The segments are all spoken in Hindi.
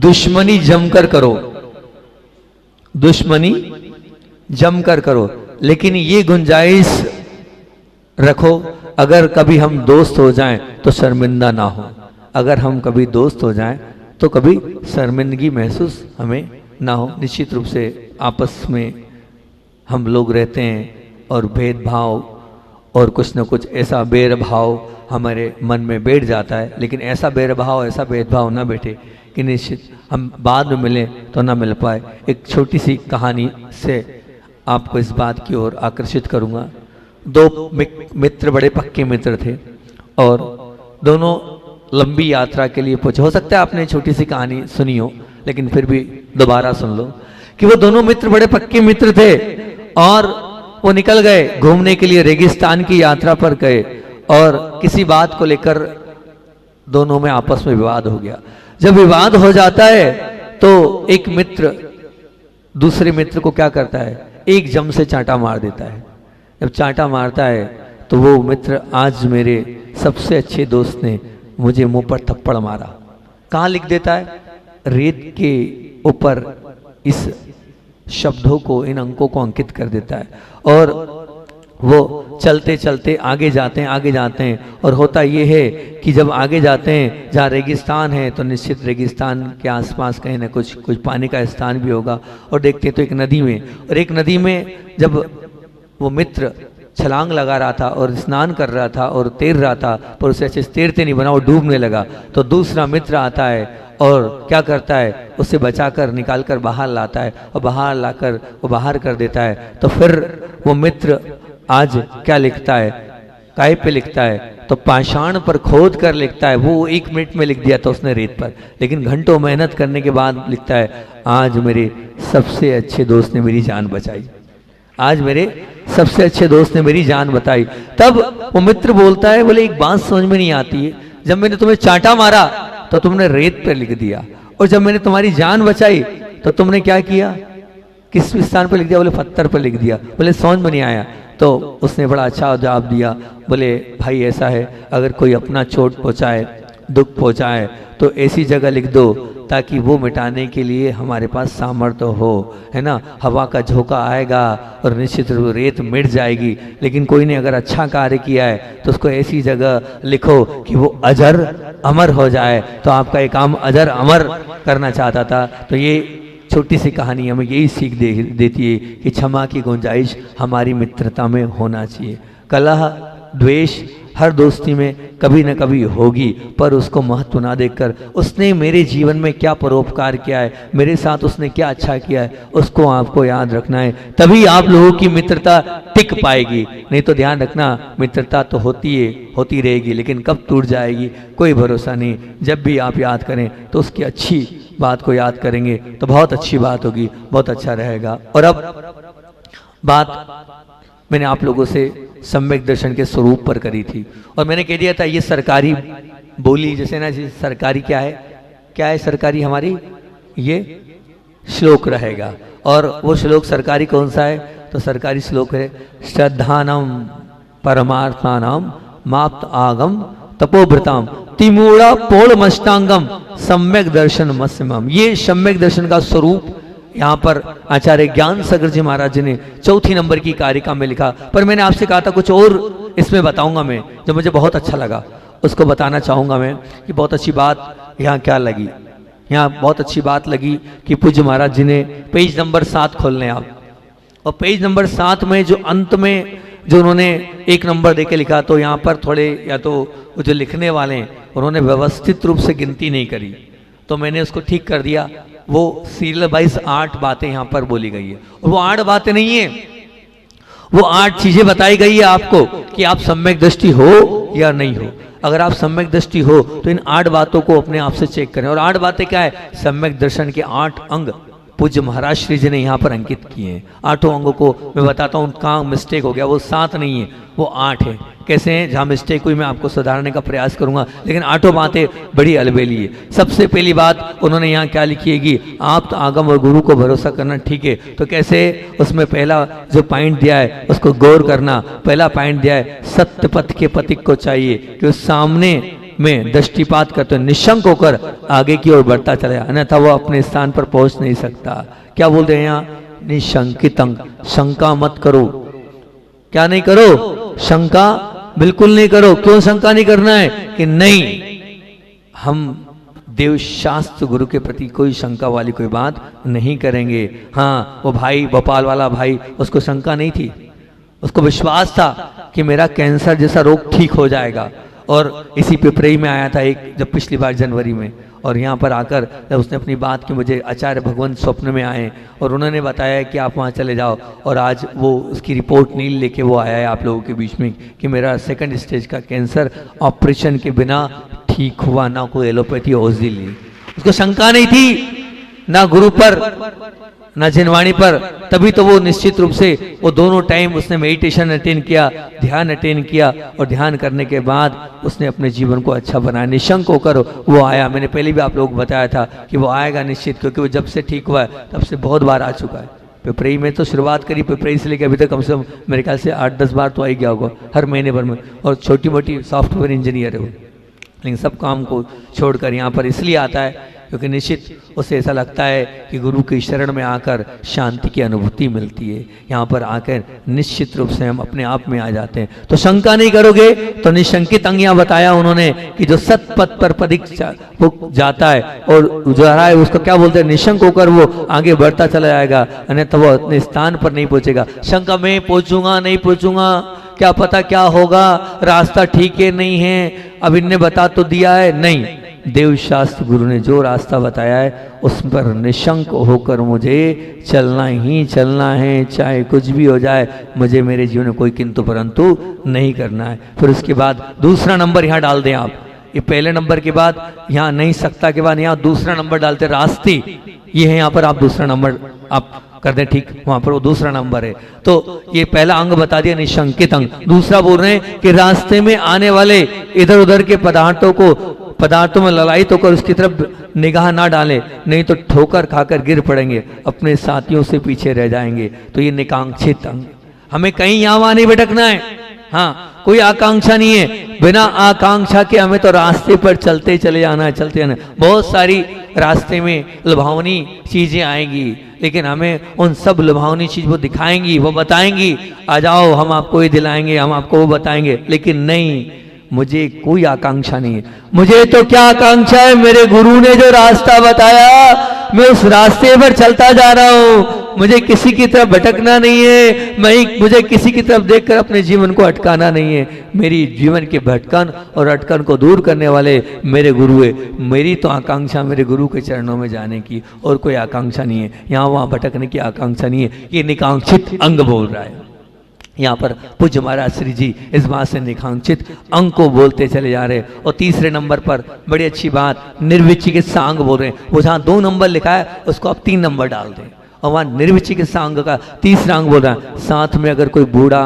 दुश्मनी जमकर करो, दुश्मनी जमकर करो, लेकिन ये गुंजाइश रखो अगर कभी हम दोस्त हो जाएं तो शर्मिंदा ना हो। अगर हम कभी दोस्त हो जाएं तो कभी शर्मिंदगी महसूस हमें ना हो। निश्चित रूप से आपस में हम लोग रहते हैं और भेदभाव और कुछ न कुछ ऐसा बैरभाव हमारे मन में बैठ जाता है, लेकिन ऐसा बैरभाव ऐसा भेदभाव ना बैठे कि निश्चित हम बाद में मिलें तो ना मिल पाए। एक छोटी सी कहानी से आपको इस बात की ओर आकर्षित करूँगा। दो मित्र बड़े पक्के मित्र थे और दोनों लंबी यात्रा के लिए पहुंचे। हो सकता है आपने छोटी सी कहानी सुनी हो, लेकिन फिर भी दोबारा सुन लो कि वो दोनों मित्र बड़े पक्के मित्र थे और वो निकल गए घूमने के लिए, रेगिस्तान की यात्रा पर गए और किसी बात को लेकर दोनों में आपस में विवाद हो गया। जब विवाद हो जाता है तो एक मित्र दूसरे मित्र को क्या करता है, एक जम से चांटा मार देता है। जब चांटा मारता है तो वो मित्र, आज मेरे सबसे अच्छे दोस्त ने मुझे मुंह पर थप्पड़ मारा, कहाँ लिख देता है, रेत के ऊपर इस शब्दों को, इन अंकों को अंकित कर देता है। और वो चलते चलते आगे जाते हैं और होता ये है कि जब आगे जाते हैं जहाँ रेगिस्तान है तो निश्चित रेगिस्तान के आसपास कहीं ना कुछ पानी का स्थान भी होगा। और देखते हैं तो एक नदी में, और एक नदी में जब वो मित्र छलांग लगा रहा था और स्नान कर रहा था और तैर रहा था, पर उसे अच्छे से तैरते नहीं बना, वो डूबने लगा। तो दूसरा मित्र आता है और क्या करता है, उसे बचाकर निकाल कर बाहर लाता है और बाहर लाकर वो बाहर कर देता है। तो फिर वो मित्र आज क्या लिखता है, काय पे लिखता है, तो पाषाण पर खोद कर लिखता है। वो 1 मिनट में लिख दिया था उसने रेत पर, लेकिन घंटों मेहनत करने के बाद लिखता है, आज मेरे सबसे अच्छे दोस्त ने मेरी जान बचाई, आज मेरे सबसे अच्छे दोस्त ने मेरी जान बताई। तब वो मित्र बोलता है, बोले एक बात समझ में नहीं आती है, जब मैंने तुम्हें चांटा मारा तो तुमने रेत पर लिख दिया, और जब मैंने तुम्हारी जान बचाई तो तुमने क्या किया, किस स्थान पर लिख दिया, बोले पत्थर पर लिख दिया। बोले समझ में नहीं आया। तो उसने बड़ा अच्छा जवाब दिया, बोले भाई ऐसा है, अगर कोई अपना चोट पहुँचाए, दुख पहुँचाए तो ऐसी जगह लिख दो ताकि वो मिटाने के लिए हमारे पास सामर्थ्य हो, है ना। हवा का झोंका आएगा और निश्चित रूप से रेत मिट जाएगी, लेकिन कोई ने अगर अच्छा कार्य किया है तो उसको ऐसी जगह लिखो कि वो अजर अमर हो जाए। तो आपका ये काम अजर अमर करना चाहता था। तो ये छोटी सी कहानी हमें यही सीख देती है कि क्षमा की गुंजाइश हमारी मित्रता में होना चाहिए। कलह द्वेष हर दोस्ती में कभी न कभी होगी, पर उसको महत्व ना देकर उसने मेरे जीवन में क्या परोपकार किया है, मेरे साथ उसने क्या अच्छा किया है, उसको आपको याद रखना है। तभी आप लोगों की मित्रता टिक पाएगी। नहीं तो ध्यान रखना, मित्रता तो होती है, होती रहेगी, लेकिन कब टूट जाएगी कोई भरोसा नहीं। जब भी आप याद करें तो उसकी अच्छी बात को याद करेंगे तो बहुत अच्छी बात होगी, बहुत अच्छा रहेगा। और अब बात मैंने आप लोगों से सम्यक दर्शन के स्वरूप पर करी थी, और मैंने कह दिया था ये सरकारी बोली, जैसे ना जी सरकारी क्या है सरकारी हमारी, ये श्लोक रहेगा। और वो श्लोक सरकारी कौन सा है, तो सरकारी श्लोक है, श्रद्धानम परमार्थानाम माप्त आगम तपोभृताम तिमूढ़ा पौड़मष्टांगम सम्यक दर्शन मस्यमम। ये सम्यक दर्शन का स्वरूप यहाँ पर आचार्य ज्ञान सागर जी महाराज जी ने 4 नंबर की कारिका में लिखा। पर मैंने आपसे कहा था कुछ और इसमें बताऊंगा मैं, जो मुझे बहुत अच्छा लगा उसको बताना चाहूँगा मैं। कि बहुत अच्छी बात यहाँ क्या लगी, यहाँ बहुत अच्छी बात लगी कि पूज्य महाराज जी ने पेज नंबर 7 खोल लें आप, और पेज नंबर 7 में जो अंत में जो उन्होंने 1 नंबर देके लिखा, तो यहाँ पर थोड़े या तो जो लिखने वाले हैं उन्होंने व्यवस्थित रूप से गिनती नहीं करी, तो मैंने उसको ठीक कर दिया। वो सीरियल वाइज 8 बातें यहाँ पर बोली गई है, और वो 8 बातें नहीं है, वो 8 चीजें बताई गई है आपको कि आप सम्यक दृष्टि हो या नहीं हो। अगर आप सम्यक दृष्टि हो तो इन 8 बातों को अपने आप से चेक करें। और 8 बातें क्या है, सम्यक दर्शन के 8 अंग पूज्य महाराज श्री जी ने यहाँ पर अंकित किए हैं। 8 अंगों को मैं बताता हूँ, कहाँ मिस्टेक हो गया, वो 7 नहीं है, वो 8 है। कैसे हैं, जहाँ मिस्टेक हुई मैं आपको सुधारने का प्रयास करूंगा, लेकिन 8 बातें बड़ी अलबेली है। सबसे पहली बात उन्होंने यहाँ क्या लिखी है कि आप तो आगम और गुरु को भरोसा करना, ठीक है। तो कैसे, उसमें पहला जो पॉइंट दिया है उसको गौर करना। पहला पॉइंट दिया है, सत्य पथ के पथिक को चाहिए कि उस सामने में दृष्टिपात करते हुए निशंक होकर आगे की ओर बढ़ता चला जाए, अन्यथा वो अपने स्थान पर पहुंच नहीं सकता। क्या बोलते हैं यहाँ? निशंकितं, शंका मत करो। क्या नहीं करो? शंका बिल्कुल नहीं करो। क्यों शंका नहीं करना है? कि नहीं, हम देव शास्त्र गुरु के प्रति कोई शंका वाली कोई बात नहीं करेंगे। हाँ, वो भाई, भोपाल वाला भाई, उसको शंका नहीं थी, उसको विश्वास था कि मेरा कैंसर जैसा रोग ठीक हो जाएगा। और इसी पिपरई में आया था एक, जब पिछली बार जनवरी में, और यहाँ पर आकर जब उसने अपनी बात की, मुझे आचार्य भगवंत स्वप्न में आए और उन्होंने बताया कि आप वहाँ चले जाओ। और आज वो उसकी रिपोर्ट नील लेके वो आया है आप लोगों के बीच में कि मेरा 2nd स्टेज का कैंसर ऑपरेशन के बिना ठीक हुआ, ना कोई एलोपैथी औषधि ली। उसको शंका नहीं थी, ना गुरु पर ना जिनवाणी पर। तभी तो वो निश्चित रूप से वो दोनों टाइम उसने मेडिटेशन अटेंड किया, ध्यान अटेंड किया, और ध्यान करने के बाद उसने अपने जीवन को अच्छा बनाया। निशंक होकर वो आया। मैंने पहले भी आप लोगों को बताया था कि वो आएगा निश्चित, क्योंकि वो जब से ठीक हुआ है तब से बहुत बार आ चुका है। पिपरई में तो शुरुआत करी, पिपरई से लेकर अभी तक कम से कम मेरे ख्याल से 8-10 बार तो आ ही गया होगा हर महीने भर में। और छोटी मोटी सॉफ्टवेयर इंजीनियर है वो, लेकिन सब काम को छोड़कर यहाँ पर इसलिए आता है क्योंकि निश्चित उसे ऐसा लगता है कि गुरु की शरण में आकर शांति की अनुभूति मिलती है। यहाँ पर आकर निश्चित रूप से हम अपने आप में आ जाते हैं। तो शंका नहीं करोगे तो निशंकित अंग यहाँ बताया उन्होंने कि जो सतपथ पर पथिक जाता है और जो रहा है उसको क्या बोलते हैं? निशंक होकर वो आगे बढ़ता चला जाएगा, अन्यथा वो अपने स्थान पर नहीं पहुंचेगा। शंका में पहुंचूंगा नहीं पहुंचूंगा, क्या पता क्या होगा, रास्ता ठीक है नहीं है, अब इनने बता तो दिया है। नहीं, देव शास्त्र गुरु ने जो रास्ता बताया है उस पर निशंक होकर मुझे चलना ही चलना है, चाहे कुछ भी हो जाए। मुझे मेरे जीवन में कोई किंतु परंतु नहीं करना है। फिर उसके बाद दूसरा नंबर यहाँ डाल दें आप। ये पहले नंबर के बाद यहाँ नहीं सकता के बाद यहाँ दूसरा नंबर डालते, रास्ते। ये है यहाँ पर आप दूसरा नंबर आप कर दें, ठीक, वहां पर वो दूसरा नंबर है। तो ये पहला अंग बता दिया निशंकित अंग। दूसरा बोल रहे हैं कि रास्ते में आने वाले इधर उधर के पदार्थों में ललायित होकर उसकी तरफ निगाह ना डालें, नहीं तो ठोकर खाकर गिर पड़ेंगे, अपने साथियों से पीछे रह जाएंगे। तो ये निकांक्षित अंग। हमें कहीं यहाँ वहां नहीं भटकना है। हाँ, कोई आकांक्षा नहीं है, बिना आकांक्षा के हमें तो रास्ते पर चलते चले जाना है, चलते जाना है। बहुत सारी रास्ते में लुभावनी चीजें आएंगी, लेकिन हमें उन सब लुभावनी चीज वो दिखाएंगी, वो बताएंगी, आ जाओ हम आपको ये दिलाएंगे, हम आपको वो बताएंगे। लेकिन नहीं, मुझे कोई आकांक्षा नहीं है। मुझे तो क्या आकांक्षा है, मेरे गुरु ने जो रास्ता बताया मैं उस रास्ते पर चलता जा रहा हूं। मुझे किसी की तरफ भटकना नहीं है, मुझे किसी की तरफ देखकर अपने जीवन को अटकाना नहीं है। मेरी जीवन के भटकन और अटकन को दूर करने वाले मेरे गुरु है। मेरी तो आकांक्षा मेरे गुरु के चरणों में जाने की, और कोई आकांक्षा नहीं है। यहाँ वहाँ भटकने की आकांक्षा नहीं है। ये निकांक्षित अंग बोल रहा है। यहाँ पर पूज्य महाराज श्री जी इस बात से निकांक्षित अंग को बोलते चले जा रहे हैं। और तीसरे नंबर पर बड़ी अच्छी बात निर्विचिकित्सा अंग बोल रहे हैं। वो जहाँ 2 नंबर लिखा है उसको आप 3 नंबर डाल दें, और वहाँ निर्विचिकित्सा अंग का तीसरा अंग बोल रहा है। साथ में अगर कोई बूढ़ा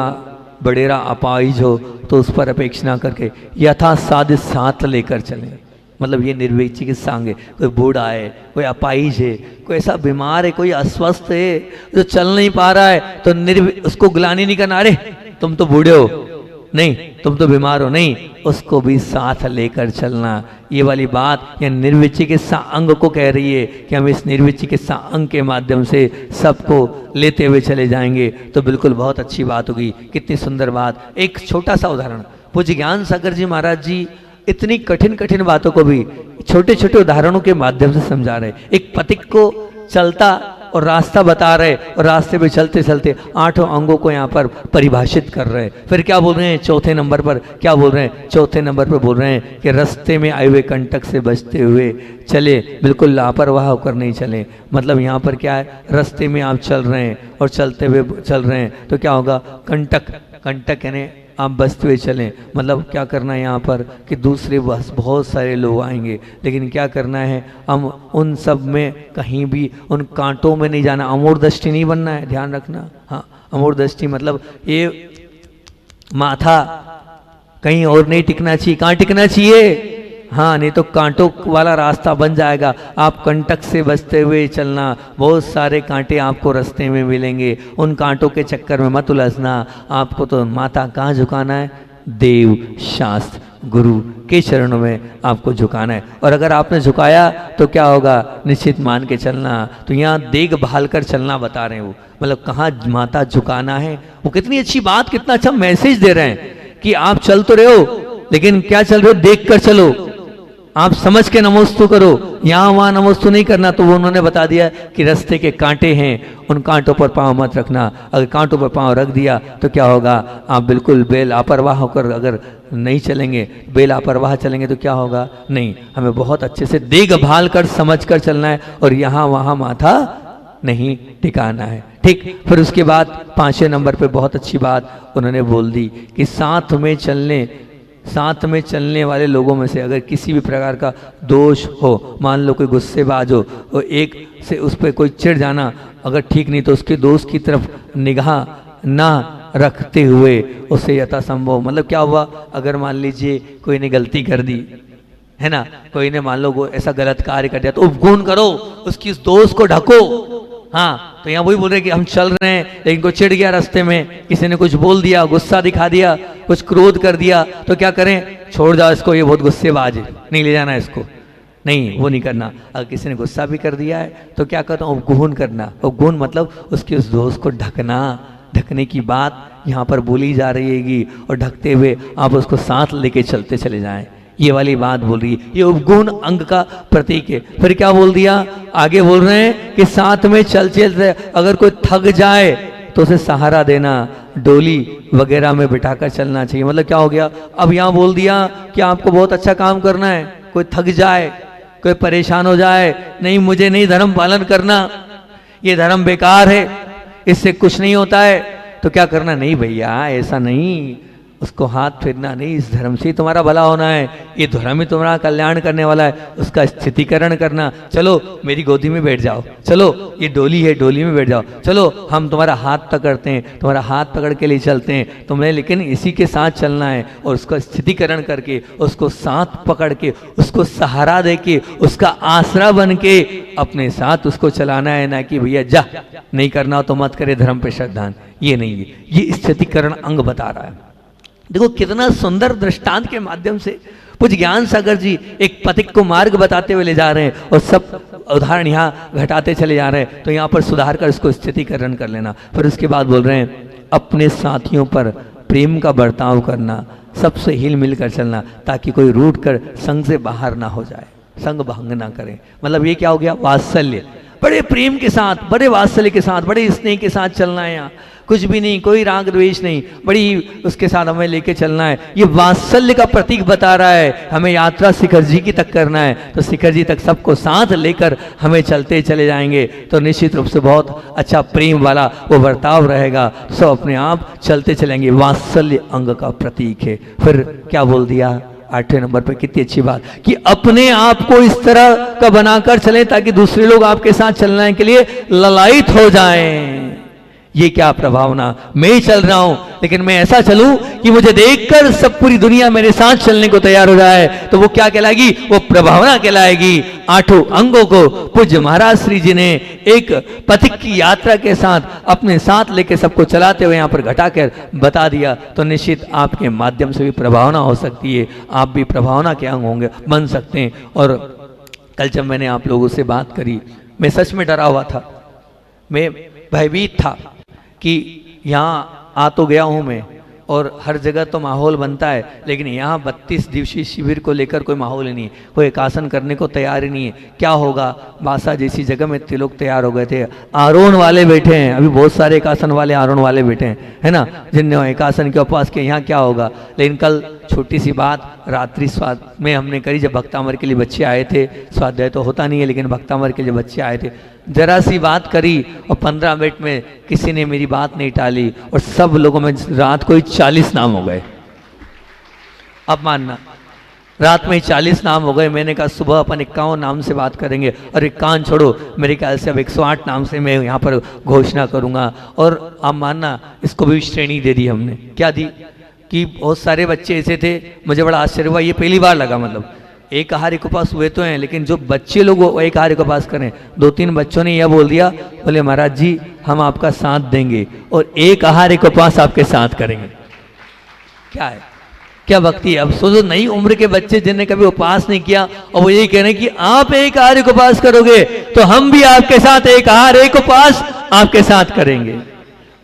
बड़ेरा अपाहिज हो तो उस पर अपेक्षा ना करके यथा साध्य साथ लेकर चलें। मतलब ये निर्विचिकित्सा अंग है। कोई बूढ़ा है, कोई अपाहिज है, कोई ऐसा बीमार है, कोई अस्वस्थ है जो चल नहीं पा रहा है, तो उसको ग्लानि नहीं करना, अरे तुम तो बूढ़े हो, नहीं तुम तो बीमार हो, नहीं, उसको भी साथ लेकर चलना। ये वाली बात या निर्विचिकित्सा अंग को कह रही है कि हम इस निर्विचिकित्सा अंग के माध्यम से सबको लेते हुए चले जाएंगे तो बिल्कुल बहुत अच्छी बात होगी। कितनी सुंदर बात। एक छोटा सा उदाहरण पूज्य ज्ञान सागर जी महाराज जी इतनी कठिन कठिन बातों को भी छोटे छोटे उदाहरणों के माध्यम से समझा रहे। एक पथिक को चलता और रास्ता बता रहे, और रास्ते पे चलते चलते 8 अंगों को यहाँ पर परिभाषित कर रहे हैं। फिर क्या बोल रहे हैं चौथे नंबर पर? क्या बोल रहे हैं चौथे नंबर पर? बोल रहे हैं कि रास्ते में आए हुए कंटक से बचते हुए चले, बिल्कुल लापरवाह होकर नहीं चले। मतलब यहाँ पर क्या है, रास्ते में आप चल रहे हैं और चलते हुए चल रहे हैं तो क्या होगा, कंटक यानी आप बचते हुए चलें। मतलब क्या करना है यहाँ पर कि दूसरे बहुत सारे लोग आएंगे, लेकिन क्या करना है, हम उन सब में कहीं भी उन कांटों में नहीं जाना। अमूढ़ दृष्टि नहीं बनना है, ध्यान रखना। हाँ, अमूढ़ दृष्टि मतलब ये माथा कहीं और नहीं टिकना चाहिए। कहाँ टिकना चाहिए? हाँ, नहीं तो कांटों वाला रास्ता बन जाएगा। आप कंटक से बचते हुए चलना। बहुत सारे कांटे आपको रास्ते में मिलेंगे, उन कांटों के चक्कर में मत उलझना। आपको तो माथा कहाँ झुकाना है? देव शास्त्र गुरु के चरणों में आपको झुकाना है। और अगर आपने झुकाया तो क्या होगा, निश्चित मान के चलना। तो यहाँ देखभाल कर चलना बता रहे हैं वो, मतलब कहाँ माथा झुकाना है। वो कितनी अच्छी बात, कितना अच्छा मैसेज दे रहे हैं कि आप चल तो रहे हो, लेकिन क्या चल रहे हो, देख कर चलो, आप समझ के नमोस्तु करो, यहाँ वहाँ नमोस्तु नहीं करना। तो वो उन्होंने बता दिया कि रास्ते के कांटे हैं, उन कांटों पर पांव मत रखना। अगर कांटों पर पांव रख दिया तो क्या होगा, आप बिल्कुल बेलापरवाह होकर अगर नहीं चलेंगे, बेलापरवाह चलेंगे तो क्या होगा, नहीं, हमें बहुत अच्छे से देखभाल कर समझ कर चलना है और यहाँ वहाँ माथा नहीं टिकाना है। ठीक, फिर उसके बाद 5वें नंबर पे बहुत अच्छी बात उन्होंने बोल दी कि साथ में चलने वाले लोगों में से अगर किसी भी प्रकार का दोष हो, मान लो कोई गुस्सेबाज हो और एक से उस पर कोई चिढ़ जाना अगर ठीक नहीं, तो उसके दोस्त की तरफ निगाह ना रखते हुए उसे यथासंभव, मतलब क्या हुआ, अगर मान लीजिए कोई ने गलती कर दी है ना, कोई ने मान लो वो ऐसा गलत कार्य कर दिया, तो उपगुण करो, उसकी उस दोस्त को ढको। हाँ, तो यहाँ वही बोल रहे कि हम चल रहे हैं लेकिन कोई चिढ़ गया रास्ते में, किसी ने कुछ बोल दिया, गुस्सा दिखा दिया, कुछ क्रोध कर दिया, तो क्या करें, छोड़ जाओ इसको, ये बहुत गुस्सेबाज है, नहीं ले जाना इसको, नहीं, वो नहीं करना। अगर किसी ने गुस्सा भी कर दिया है तो क्या करना, उपगुण करना। उपगुण मतलब उसके उस दोस्त को ढकना, ढकने की बात यहाँ पर बोली जा रही है और ढकते हुए आप उसको साथ लेके चलते चले जाएं, ये वाली बात बोल रही है। ये उपगुण अंग का प्रतीक है। फिर क्या बोल दिया, आगे बोल रहे हैं कि साथ में चलते अगर कोई थक जाए तो उसे सहारा देना, डोली वगैरह में बिठाकर चलना चाहिए। मतलब क्या हो गया, अब यहाँ बोल दिया कि आपको बहुत अच्छा काम करना है, कोई थक जाए, कोई परेशान हो जाए, नहीं मुझे नहीं धर्म पालन करना, ये धर्म बेकार है, इससे कुछ नहीं होता है, तो क्या करना, नहीं भैया ऐसा नहीं, उसको हाथ फेरना नहीं, इस धर्म से तुम्हारा भला होना है, ये धर्म ही तुम्हारा कल्याण करने वाला है, उसका स्थितिकरण करना। चलो मेरी गोदी में बैठ जाओ, चलो ये डोली है, डोली में बैठ जाओ, चलो हम तुम्हारा हाथ पकड़ते हैं, तुम्हारा हाथ पकड़ के लिए चलते हैं, तुम्हें लेकिन इसी के साथ चलना है और उसका स्थितिकरण करके, उसको साथ पकड़ के, उसको सहारा दे के, उसका आसरा बन के अपने साथ उसको चलाना है, ना कि भैया जा नहीं करना हो तो मत करे, धर्म पे श्रद्धान, ये नहीं है। ये स्थितिकरण अंग बता रहा है। देखो कितना सुंदर दृष्टांत के माध्यम से पूज्य ज्ञान सागर जी एक पथिक को मार्ग बताते हुए ले जा रहे हैं और सब उदाहरण यहाँ घटाते चले जा रहे हैं। तो यहाँ पर सुधार कर इसको स्थितिकरण कर लेना। फिर उसके बाद बोल रहे हैं अपने साथियों पर प्रेम का बर्ताव करना, सबसे हिल मिल कर चलना, ताकि कोई रूठ कर संग से बाहर ना हो जाए, संग भंग ना करें। मतलब ये क्या हो गया, वात्सल्य, बड़े प्रेम के साथ, बड़े वात्सल्य के साथ, बड़े स्नेह के साथ चलना है। यहाँ कुछ भी नहीं, कोई राग द्वेष नहीं, बड़ी उसके साथ हमें लेके चलना है। ये वात्सल्य का प्रतीक बता रहा है। हमें यात्रा शिखर जी की तक करना है, तो शिखर जी तक सबको साथ लेकर हमें चलते चले जाएंगे तो निश्चित रूप से बहुत अच्छा प्रेम वाला वो बर्ताव रहेगा, सब अपने आप चलते चलेंगे। वात्सल्य अंग का प्रतीक है। फिर क्या बोल दिया 8वें नंबर पर, कितनी अच्छी बात कि अपने आप को इस तरह का बनाकर चलें ताकि दूसरे लोग आपके साथ चलने के लिए ललायित हो जाएं। ये क्या प्रभावना, मैं ही चल रहा हूं लेकिन मैं ऐसा चलूं कि मुझे देखकर सब पूरी दुनिया मेरे साथ चलने को तैयार हो जाए, तो वो क्या कहलाएगी, वो प्रभावना कहलाएगी। 8 अंगों को पूज्य महाराज श्री जी ने एक पथिक की यात्रा के साथ अपने साथ लेके सबको चलाते हुए यहाँ पर घटाकर बता दिया, तो निश्चित आपके माध्यम से भी प्रभावना हो सकती है, आप भी प्रभावना के अंग होंगे, बन सकते हैं। और कल जब मैंने आप लोगों से बात करी, मैं सच में डरा हुआ था, मैं भयभीत था कि यहाँ आ तो गया हूँ मैं और हर जगह तो माहौल बनता है, लेकिन यहाँ 32 दिवसीय शिविर को लेकर कोई माहौल ही नहीं है, कोई एकासन करने को तैयार ही नहीं है। क्या होगा, बासा जैसी जगह में इतने लोग तैयार हो गए थे, आरोन वाले बैठे हैं, अभी बहुत सारे एकासन वाले आरोन वाले बैठे हैं, है ना, जिनने एकासन के उपवास किए। यहाँ क्या होगा, लेकिन कल छोटी सी बात रात्रि स्वाद में हमने करी, जब भक्तामर के लिए बच्चे आए थे, स्वाध्याय तो होता नहीं है लेकिन भक्तामर के लिए बच्चे आए थे, जरा सी बात करी और 15 मिनट में किसी ने मेरी बात नहीं टाली और सब लोगों में रात को ही 40 नाम हो गए। अब मानना, रात में ही 40 नाम हो गए। मैंने कहा सुबह अपन 51 नाम से बात करेंगे, और 51 छोड़ो, मेरे ख्याल से अब 108 नाम से मैं यहाँ पर घोषणा करूँगा। और आप मानना, इसको भी श्रेणी दे दी हमने। क्या दी कि बहुत सारे बच्चे ऐसे थे, मुझे बड़ा आश्चर्य हुआ, ये पहली बार लगा, मतलब एक आहार के पास हुए तो हैं, लेकिन जो बच्चे लोग वो एक आहार के पास करें। 2-3 बच्चों ने यह बोल दिया, बोले महाराज जी हम आपका साथ देंगे और एक आहार के पास आपके साथ करेंगे। क्या है, क्या भक्ति है। अब सोचो नई उम्र के बच्चे जिन्हें कभी उपास नहीं किया और वो यही कह रहे हैं कि आप एक आहार एक उपास करोगे तो हम भी आपके साथ एक आहार एक उपास आपके साथ करेंगे।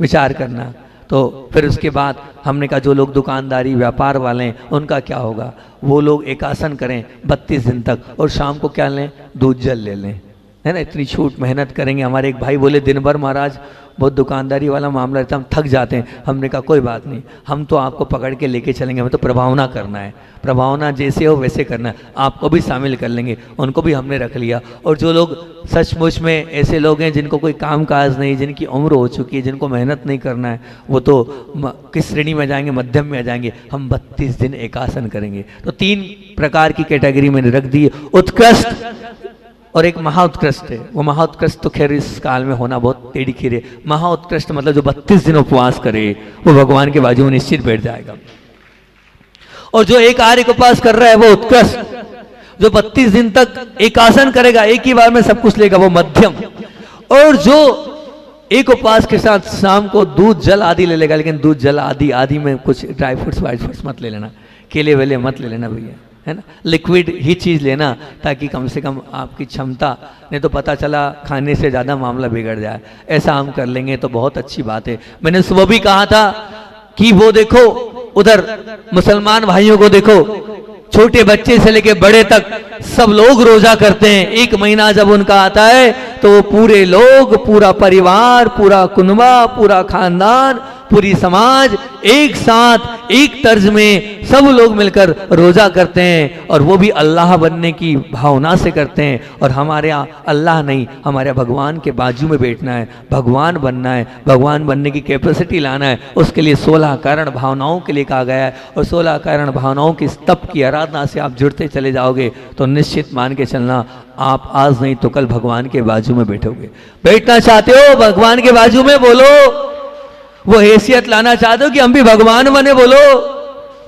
विचार करना। तो फिर उसके बाद हमने कहा जो लोग दुकानदारी व्यापार वाले हैं उनका क्या होगा। वो लोग एकासन करें 32 दिन तक और शाम को क्या लें, दूध जल ले लें, है ना। इतनी छूट मेहनत करेंगे। हमारे एक भाई बोले दिन भर महाराज बहुत दुकानदारी वाला मामला रहता है, हम थक जाते हैं। हमने कहा कोई बात नहीं, हम तो आपको पकड़ के लेके चलेंगे, हमें तो प्रभावना करना है, प्रभावना जैसे हो वैसे करना है, आपको भी शामिल कर लेंगे। उनको भी हमने रख लिया। और जो लोग सचमुच में ऐसे लोग हैं जिनको कोई काम काज नहीं, जिनकी उम्र हो चुकी है, जिनको मेहनत नहीं करना है, वो तो किस श्रेणी में जाएंगे, मध्यम में आ जाएंगे। हम 32 दिन एकासन करेंगे। तो 3 प्रकार की कैटेगरी मैंने रख दी, उत्कृष्ट और एक महाउत्कृष्ट है। वो महाउत्कृष्ट तो खैर इस काल में होना बहुत टेढ़ी खीर है। महाउत्कृष्ट मतलब जो 32 दिन उपवास करे वो भगवान के बाजू में निश्चित बैठ जाएगा। और जो एक आहार एक उपास कर रहा है वो उत्कृष्ट, जो 32 दिन तक एक आसन करेगा, एक ही बार में सब कुछ लेगा, वो मध्यम। और जो एक उपवास के साथ शाम को दूध जल आदि ले लेगा, लेकिन दूध जल आदि आदि में कुछ ड्राई फ्रूट्स वाइट फ्रूट्स मत ले लेना, केले वेले मत ले लेना भैया, है ना। लिक्विड ही चीज़ लेना ताकि कम से कम आपकी क्षमता, नहीं तो पता चला खाने से ज़्यादा मामला बिगड़ जाए। ऐसा हम कर लेंगे तो बहुत अच्छी बात है। मैंने सुबह भी कहा था कि वो देखो उधर मुसलमान भाइयों को देखो, छोटे बच्चे से लेके बड़े तक सब लोग रोजा करते हैं। 1 महीना जब उनका आता है तो वो पूरे लोग, पूरा परिवार, पूरा कुनबा, पूरा खानदान, पूरी समाज एक साथ एक तर्ज में सब लोग मिलकर रोजा करते हैं। और वो भी अल्लाह बनने की भावना से करते हैं। और हमारे यहाँ अल्लाह नहीं, हमारे भगवान के बाजू में बैठना है, भगवान बनना है, भगवान बनने की कैपेसिटी लाना है। उसके लिए 16 कारण भावनाओं के लिए कहा गया है। और 16 कारण भावनाओं की तप की आराधना से आप जुड़ते चले जाओगे तो निश्चित मान के चलना आप आज नहीं तो कल भगवान के बाजू में बैठोगे। बैठना चाहते हो भगवान के बाजू में, बोलो। वो हैसियत लाना चाहते हो कि हम भी भगवान बने, बोलो।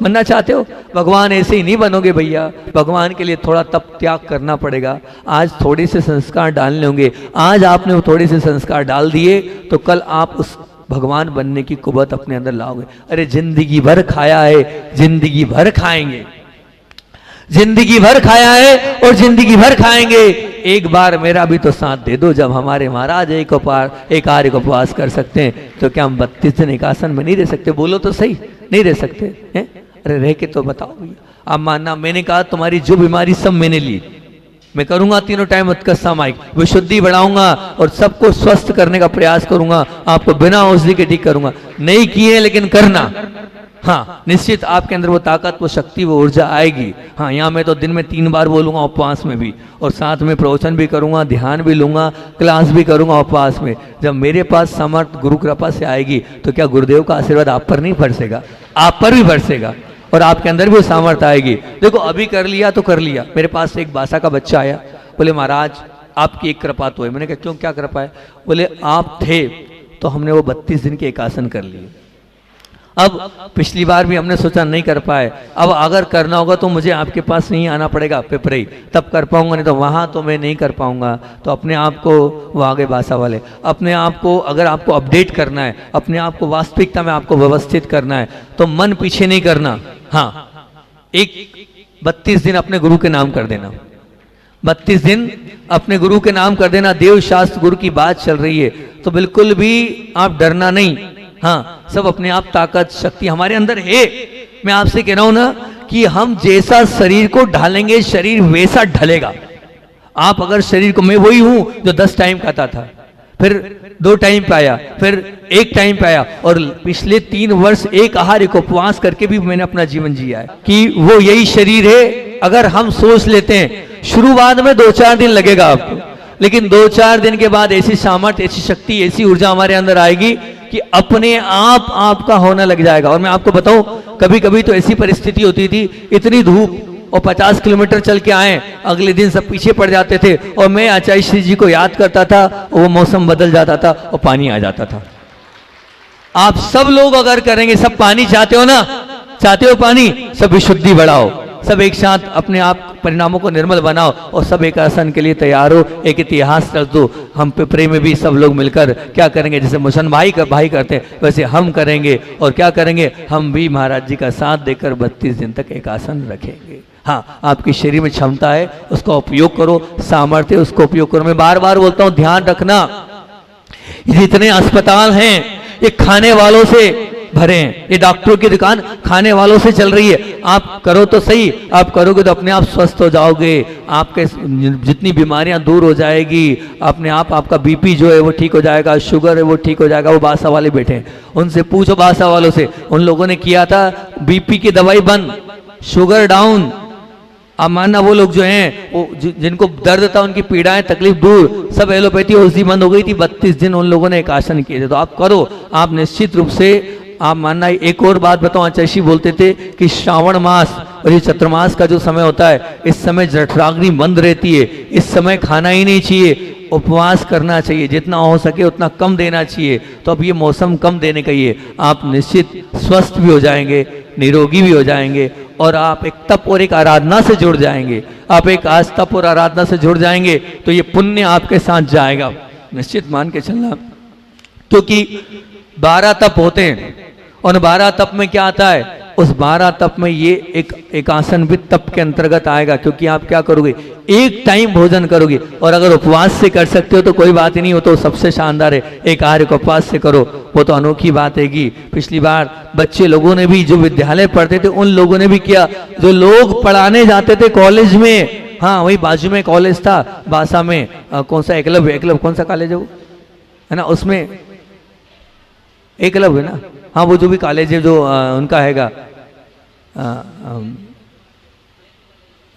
बनना चाहते हो? भगवान ऐसे ही नहीं बनोगे भैया, भगवान के लिए थोड़ा तप त्याग करना पड़ेगा। आज थोड़े से संस्कार डालने होंगे। आज आपने वो थोड़े से संस्कार डाल दिए तो कल आप उस भगवान बनने की कुवत अपने अंदर लाओगे। अरे जिंदगी भर खाया है, जिंदगी भर खाएंगे, जिंदगी भर खाया है और जिंदगी भर खाएंगे। एक बार मेरा भी तो साथ दे दो। जब हमारे महाराज एक आहार एक उपवास कर सकते हैं तो क्या हम 32 दिन एक आसन में नहीं रह सकते? बोलो तो सही, नहीं रह सकते हैं? अरे रह के तो बताओ भैया। आप मानना, मैंने कहा तुम्हारी जो बीमारी सब मैंने ली, मैं करूंगा तीनों टाइम उत्कृष्ट सामायिक, विशुद्धि बढ़ाऊंगा और सबको स्वस्थ करने का प्रयास करूंगा, आपको बिना औषधि के ठीक करूंगा। नहीं किए लेकिन करना, हाँ निश्चित आपके अंदर वो ताकत, वो शक्ति, वो ऊर्जा आएगी। हाँ यहाँ मैं तो दिन में 3 बार बोलूंगा उपवास में भी, और साथ में प्रवचन भी करूंगा, ध्यान भी लूंगा, क्लास भी करूंगा उपवास में। जब मेरे पास समर्थ गुरु कृपा से आएगी तो क्या गुरुदेव का आशीर्वाद आप पर नहीं बरसेगा? आप पर भी बरसेगा और आपके अंदर भी वो सामर्थ्य आएगी। देखो अभी कर लिया तो कर लिया। मेरे पास एक बासा का बच्चा आया, बोले महाराज आपकी एक कृपा तो है। मैंने कहा क्यों, क्या कृपा है? बोले आप थे तो हमने वो 32 दिन के एकासन कर लिए। अब पिछली बार भी हमने सोचा नहीं कर पाए, अब अगर करना होगा तो मुझे आपके पास नहीं आना पड़ेगा पिपरई, तब कर पाऊंगा, नहीं तो वहाँ तो मैं नहीं कर पाऊंगा। तो अपने आप को, वो आगे बासा वाले, अपने आप को अगर आपको अपडेट करना है, अपने आप को वास्तविकता में आपको व्यवस्थित करना है तो मन पीछे नहीं करना। हाँ एक 32 दिन अपने गुरु के नाम कर देना, 32 दिन अपने गुरु के नाम कर देना। देव शास्त्र गुरु की बात चल रही है तो बिल्कुल भी आप डरना नहीं। हाँ सब अपने आप ताकत शक्ति हमारे अंदर है। मैं आपसे कह रहा हूं ना कि हम जैसा शरीर को ढालेंगे शरीर वैसा ढलेगा। आप अगर शरीर को, मैं वही हूं जो 10 टाइम खाता था, फिर 2 टाइम पे आया, फिर 1 टाइम पे आया, और पिछले 3 वर्ष एक आहार एक उपवास करके भी मैंने अपना जीवन जिया है कि वो यही शरीर है। अगर हम सोच लेते हैं, शुरुआत में 2-4 दिन लगेगा आपको, लेकिन 2-4 दिन के बाद ऐसी सामर्थ्य, ऐसी शक्ति, ऐसी ऊर्जा हमारे अंदर आएगी कि अपने आप आपका होना लग जाएगा। और मैं आपको बताऊं, कभी कभी तो ऐसी परिस्थिति होती थी, इतनी धूप और 50 किलोमीटर चल के आए, अगले दिन सब पीछे पड़ जाते थे और मैं आचार्य श्री जी को याद करता था, वो मौसम बदल जाता था और पानी आ जाता था। आप सब लोग अगर करेंगे, सब पानी चाहते हो ना, चाहते हो पानी, सब विशुद्धि बढ़ाओ, सब एक साथ अपने आप परिणामों को निर्मल बनाओ और सब एक आसन के लिए तैयार हो। एक इतिहास रख दो, हम पिपरे में भी सब लोग मिलकर क्या करेंगे, जैसे मुसलमान भाई करते हैं वैसे हम करेंगे। और क्या करेंगे, हम भी महाराज जी का साथ देकर 32 दिन तक एक आसन रखेंगे। हाँ, आपके शरीर में क्षमता है उसका उपयोग करो, सामर्थ्य उसको उपयोग करो। मैं बार बार बोलता हूँ ध्यान रखना, जितने अस्पताल हैं ये खाने वालों से भरे हैं, ये डॉक्टरों की दुकान खाने वालों से चल रही है। आप करो तो सही, आप करोगे तो अपने आप स्वस्थ हो जाओगे, आपके जितनी बीमारियां दूर हो जाएगी, अपने आप आपका बीपी जो है वो ठीक हो जाएगा, शुगर है वो ठीक हो जाएगा। वो बासा वाले बैठे हैं, उनसे पूछो बासा वालों से, उन लोगों ने किया था बीपी की दवाई बंद, शुगर डाउन। अब मानना वो लोग जो हैं वो जिनको दर्द था, उनकी पीड़ाएं तकलीफ दूर, सब एलोपैथी औषधि बंद हो गई थी। 32 दिन उन लोगों ने एक आसन किए थे। तो आप करो, आप निश्चित रूप से आप मानना। एक और बात बताओ, आचार्य बोलते थे कि श्रावण मास और ये चतुर्मास का जो समय होता है, इस समय जठराग्नि बंद रहती है, इस समय खाना ही नहीं चाहिए, उपवास करना चाहिए, जितना हो सके उतना कम देना चाहिए। तो अब ये मौसम कम देने का ही है, आप निश्चित स्वस्थ भी हो जाएंगे, निरोगी भी हो जाएंगे और आप एक तप और एक आराधना से जुड़ जाएंगे। आप एक आज तप और आराधना से जुड़ जाएंगे तो ये पुण्य आपके साथ जाएगा, निश्चित मान के चलना। क्योंकि 12 तप होते हैं और 12 तप में क्या आता है, उस 12 तप में ये एक आसन भी तप के अंतर्गत आएगा। क्योंकि आप क्या करोगे, एक टाइम भोजन करोगे। और अगर उपवास से कर सकते हो तो कोई बात ही नहीं, हो तो सबसे शानदार है। एक आहार को उपवास से करो, वो तो अनोखी बात है। पिछली बार बच्चे लोगों ने भी, जो विद्यालय पढ़ते थे उन लोगों ने भी किया, जो लोग पढ़ाने जाते थे कॉलेज में, हाँ वही बाजू में कॉलेज था बासा में, कौन सा एकलव्य कौन सा कॉलेज है वो, है ना, उसमें एकलव्य है ना, हाँ वो जो भी कॉलेज है जो उनका हैगा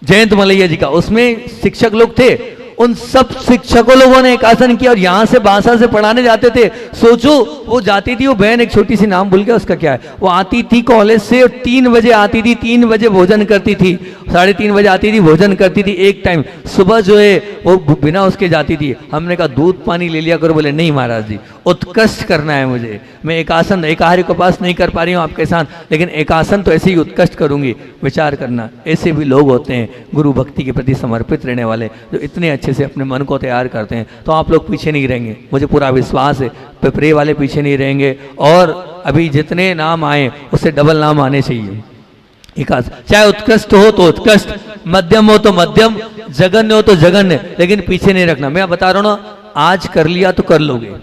जयंत मलैया जी का, उसमें शिक्षक लोग थे। उन सब शिक्षकों लोगों ने एक आसन किया और यहां से बासा से पढ़ाने जाते थे। सोचो वो जाती थी, वो बहन एक छोटी सी नाम भूल गया उसका क्या है, वो आती थी कॉलेज से और 3 बजे आती थी, 3 बजे भोजन करती थी, 3:30 बजे आती थी, भोजन करती थी एक टाइम। सुबह जो है वो बिना उसके जाती थी। हमने कहा दूध पानी ले लिया करो, बोले नहीं महाराज जी उत्कृष्ट करना है मुझे, मैं एक आसन एक आहार को पास नहीं कर पा रही हूँ आपके साथ, लेकिन एक आसन तो ऐसे ही उत्कृष्ट करूंगी। विचार करना, ऐसे भी लोग होते हैं गुरु भक्ति के प्रति समर्पित रहने वाले, जो इतने अच्छे से अपने मन को तैयार करते हैं। तो आप लोग पीछे नहीं रहेंगे, मुझे पूरा विश्वास है। पिपरे वाले पीछे नहीं रहेंगे और अभी जितने नाम आए उससे डबल नाम आने चाहिए। एक चाहे उत्कृष्ट हो तो उत्कृष्ट, मध्यम हो तो मध्यम, जघन्य हो तो जघन्य, लेकिन पीछे नहीं रखना। मैं बता रहा हूँ ना, आज कर लिया तो कर लोगे।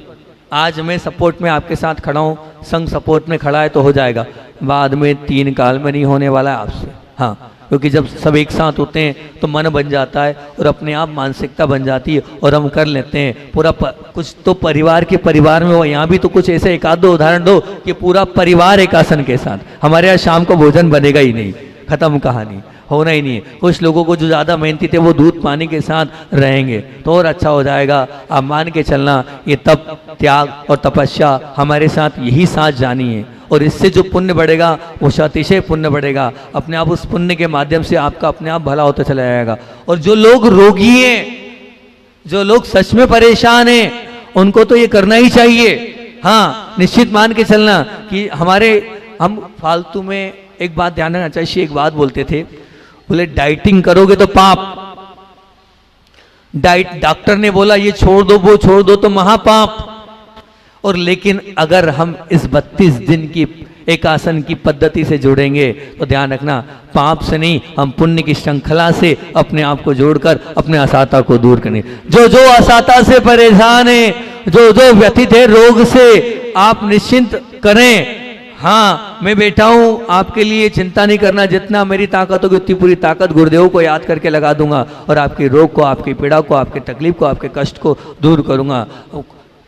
आज मैं सपोर्ट में आपके साथ खड़ा हूँ, संघ सपोर्ट में खड़ा है तो हो जाएगा, बाद में 3 काल में नहीं होने वाला है आपसे। हाँ, क्योंकि जब सब एक साथ होते हैं तो मन बन जाता है और अपने आप मानसिकता बन जाती है और हम कर लेते हैं पूरा कुछ तो परिवार में हो। यहाँ भी तो कुछ ऐसे एक आध दो उदाहरण दो कि पूरा परिवार एक आसन के साथ। हमारे यहाँ शाम को भोजन बनेगा ही नहीं, खत्म कहानी, होना ही नहीं है। कुछ लोगों को जो ज़्यादा मेहनती थे वो दूध पानी के साथ रहेंगे तो और अच्छा हो जाएगा। आप मान के चलना, ये तप त्याग और तपस्या हमारे साथ यही साथ जानी है और इससे जो पुण्य बढ़ेगा वो अतिशय पुण्य बढ़ेगा। अपने आप उस पुण्य के माध्यम से आपका अपने आप भला होता चला जाएगा। और जो लोग रोगी हैं, जो लोग सच में परेशान हैं, उनको तो ये करना ही चाहिए। हाँ, निश्चित मान के चलना कि हम फालतू में एक बात ध्यान रखना चाहिए। एक बात बोलते थे, बोले डाइटिंग करोगे तो पाप, डॉक्टर ने बोला ये छोड़ दो वो छोड़ दो तो महापाप। और लेकिन अगर हम इस 32 दिन की एक आसन की पद्धति से जुड़ेंगे तो ध्यान रखना, पाप से नहीं, हम पुण्य की श्रृंखला से अपने आप को जोड़कर अपने असाता को दूर करें। जो असाता से परेशान है, जो व्यथित है रोग से, आप निश्चिंत करें। हाँ, मैं बैठा हूं आपके लिए, चिंता नहीं करना, जितना मेरी ताकत होगी उतनी पूरी ताकत गुरुदेव को याद करके लगा दूंगा और आपके रोग को, आपकी पीड़ा को, आपके तकलीफ को, आपके कष्ट को दूर करूंगा।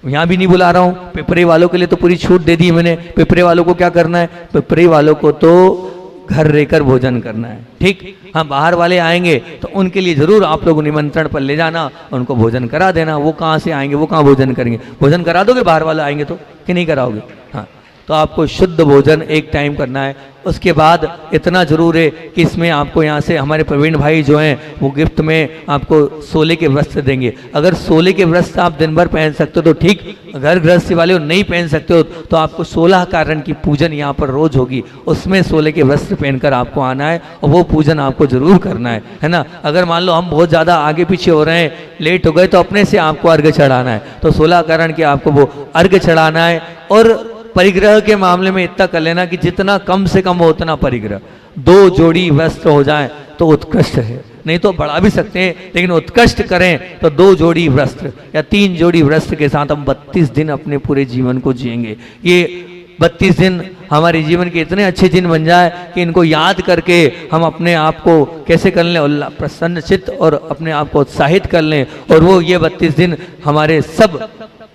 यहाँ भी नहीं बुला रहा हूँ, पिपरे वालों के लिए तो पूरी छूट दे दी मैंने। पिपरे वालों को क्या करना है, पिपरे वालों को तो घर रहकर भोजन करना है, ठीक। हाँ, बाहर वाले आएंगे तो उनके लिए जरूर आप लोग निमंत्रण पर ले जाना, उनको भोजन करा देना। वो कहाँ से आएंगे, वो कहाँ भोजन करेंगे, भोजन करा दोगे बाहर वाले आएंगे तो, कि नहीं कराओगे। हाँ, तो आपको शुद्ध भोजन एक टाइम करना है। उसके बाद इतना जरूर है कि इसमें आपको यहाँ से हमारे प्रवीण भाई जो हैं वो गिफ्ट में आपको सोले के वस्त्र देंगे। अगर सोले के वस्त्र आप दिन भर पहन सकते हो तो ठीक, घर गृहस्थी वाले हो नहीं पहन सकते हो तो आपको 16 कारण की पूजन यहाँ पर रोज होगी, उसमें सोले के वस्त्र पहनकर आपको आना है और वो पूजन आपको जरूर करना है ना। अगर मान लो हम बहुत ज़्यादा आगे पीछे हो रहे हैं, लेट हो गए, तो अपने से आपको अर्घ्य चढ़ाना है। तो 16 कारण के आपको वो अर्घ्य चढ़ाना है। और परिग्रह के मामले में इतना कर लेना कि जितना कम से कम हो उतना परिग्रह, 2 जोड़ी वस्त्र हो जाए तो उत्कृष्ट है, नहीं तो बढ़ा भी सकते हैं, लेकिन उत्कृष्ट करें तो 2 जोड़ी वस्त्र या 3 जोड़ी वस्त्र के साथ हम 32 दिन अपने पूरे जीवन को जिएंगे। ये 32 दिन हमारे जीवन के इतने अच्छे दिन बन जाए कि इनको याद करके हम अपने आप को कैसे कर लें, और प्रसन्न चित्त और अपने आप को उत्साहित कर लें। और वो ये 32 दिन हमारे सब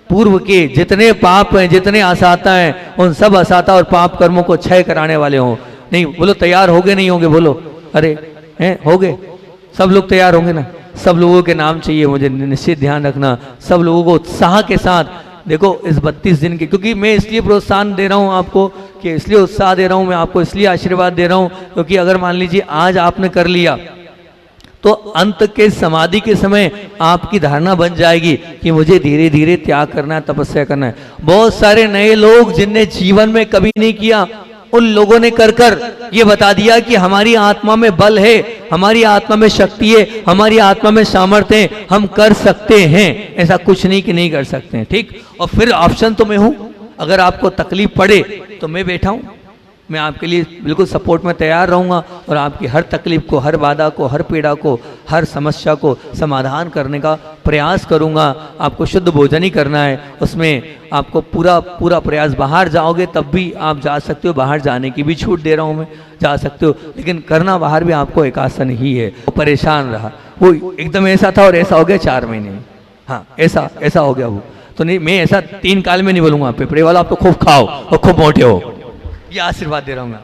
पूर्व के जितने पाप हैं, जितने असाता हैं, उन सब असाता और पाप कर्मों को क्षय कराने वाले हों। नहीं बोलो तैयार होगे नहीं होंगे, बोलो अरे हैं होगे, सब लोग तैयार होंगे ना। सब लोगों के नाम चाहिए मुझे, निश्चित ध्यान रखना। सब लोगों को उत्साह के साथ देखो इस 32 दिन के, क्योंकि मैं इसलिए प्रोत्साहन दे रहा हूँ आपको, कि इसलिए उत्साह दे रहा हूँ मैं आपको, इसलिए आशीर्वाद दे रहा हूँ क्योंकि अगर मान लीजिए आज आपने कर लिया तो अंत के समाधि के समय आपकी धारणा बन जाएगी कि मुझे धीरे धीरे त्याग करना है, तपस्या करना है। बहुत सारे नए लोग जिनने जीवन में कभी नहीं किया, उन लोगों ने कर कर ये बता दिया कि हमारी आत्मा में बल है, हमारी आत्मा में शक्ति है, हमारी आत्मा में सामर्थ्य है, हम कर सकते हैं। ऐसा कुछ नहीं कि नहीं कर सकते हैं, ठीक। और फिर ऑप्शन तो मैं हूं, अगर आपको तकलीफ पड़े तो मैं बैठा हूं, मैं आपके लिए बिल्कुल सपोर्ट में तैयार रहूँगा और आपकी हर तकलीफ को, हर बाधा को, हर पीड़ा को, हर समस्या को समाधान करने का प्रयास करूँगा। आपको शुद्ध भोजन ही करना है, उसमें आपको पूरा पूरा प्रयास। बाहर जाओगे तब भी आप जा सकते हो, बाहर जाने की भी छूट दे रहा हूँ मैं, जा सकते हो, लेकिन करना बाहर भी आपको एक आसन ही है। वो परेशान रहा, वो एकदम ऐसा था और ऐसा हो गया 4 महीने में, हाँ ऐसा हो गया वो तो नहीं। मैं ऐसा 3 काल में नहीं बोलूँगा, पेपरे वाला आप तो खूब खाओ और खूब मोटे हो, ये आशीर्वाद दे रहा हूँ मैं।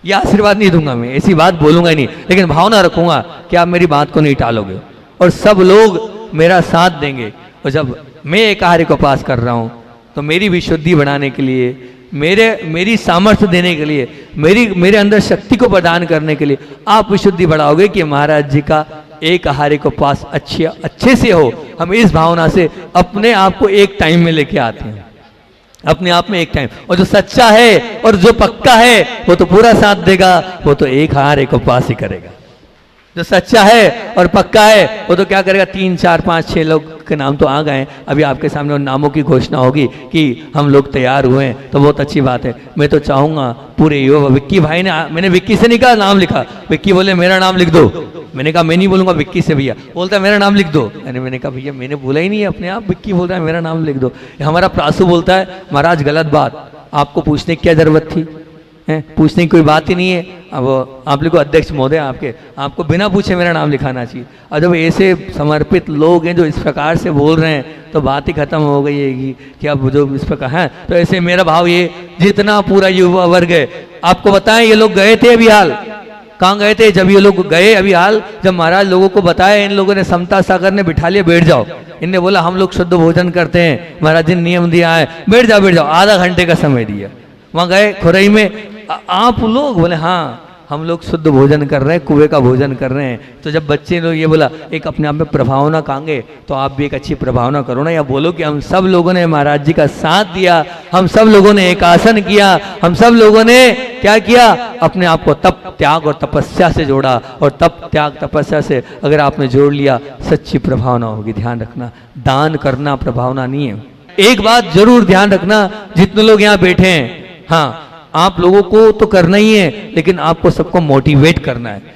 ये आशीर्वाद नहीं दूंगा मैं, ऐसी बात बोलूंगा ही नहीं, लेकिन भावना रखूंगा कि आप मेरी बात को नहीं टालोगे और सब लोग मेरा साथ देंगे। और जब मैं एकाहारी को पास कर रहा हूँ तो मेरी विशुद्धि बढ़ाने के लिए, मेरी सामर्थ्य देने के लिए, मेरे अंदर शक्ति को प्रदान करने के लिए आप विशुद्धि बढ़ाओगे कि महाराज जी का एकाहारी को पास अच्छे से हो। हम इस भावना से अपने आप को एक टाइम में लेके आते हैं, अपने आप में एक टाइम। और जो सच्चा है और जो पक्का है वो तो पूरा साथ देगा, वो तो एक हार एक उपवास ही करेगा। जो सच्चा है और पक्का है वो तो क्या करेगा, 3 4 5 6 लोग के नाम तो आ गए, अभी आपके सामने उन नामों की घोषणा होगी कि हम लोग तैयार हुए हैं, तो बहुत अच्छी बात है। मैं तो चाहूंगा पूरे युवा, विक्की भाई ने, मैंने विक्की से नहीं कहा नाम लिखा, विक्की बोले मेरा नाम लिख दो, मैंने कहा मैं नहीं बोलूंगा विक्की से भैया, बोलता है मेरा नाम लिख दो। मैंने कहा भैया मैंने बोला ही नहीं है अपने आप, विक्की बोल रहा है मेरा नाम लिख दो। हमारा प्रासु बोलता है महाराज गलत बात, आपको पूछने की क्या जरूरत थी, पूछने की कोई बात ही नहीं है। अब आप लोग को अध्यक्ष महोदय आपको बिना पूछे मेरा नाम लिखाना चाहिए। और जब ऐसे समर्पित लोग हैं जो इस प्रकार से बोल रहे हैं तो बात ही खत्म हो गई है कि अब जो इस प्रकार है, तो ऐसे मेरा भाव ये, जितना पूरा युवा वर्ग है, आपको बताएं ये लोग गए थे अभी हाल, कहाँ गए थे जब ये लोग गए अभी हाल, जब महाराज लोगों को बताया, इन लोगों ने समता सागर ने बिठा लिया, बैठ जाओ, इनने बोला हम लोग शुद्ध भोजन करते हैं, महाराज जी ने नियम दिया है, बैठ जाओ, आधा घंटे का समय दिया। वहाँ गए खुरई में, आप लोग बोले हाँ हम लोग शुद्ध भोजन कर रहे हैं, कुएं का भोजन कर रहे हैं। तो जब बच्चे लोग ये बोला, एक अपने आप में प्रभावना कहेंगे, तो आप भी एक अच्छी प्रभावना करो ना, या बोलो कि हम सब लोगों ने महाराज जी का साथ दिया, हम सब लोगों ने एक आसन किया, हम सब लोगों ने क्या किया, अपने आप को तप त्याग और तपस्या से जोड़ा, और तप त्याग तपस्या से अगर आपने जोड़ लिया, सच्ची प्रभावना होगी। ध्यान रखना, दान करना प्रभावना नहीं है। एक बात जरूर ध्यान रखना, जितने लोग यहाँ बैठे हैं, हाँ आप लोगों को तो करना ही है, लेकिन आपको सबको मोटिवेट करना है।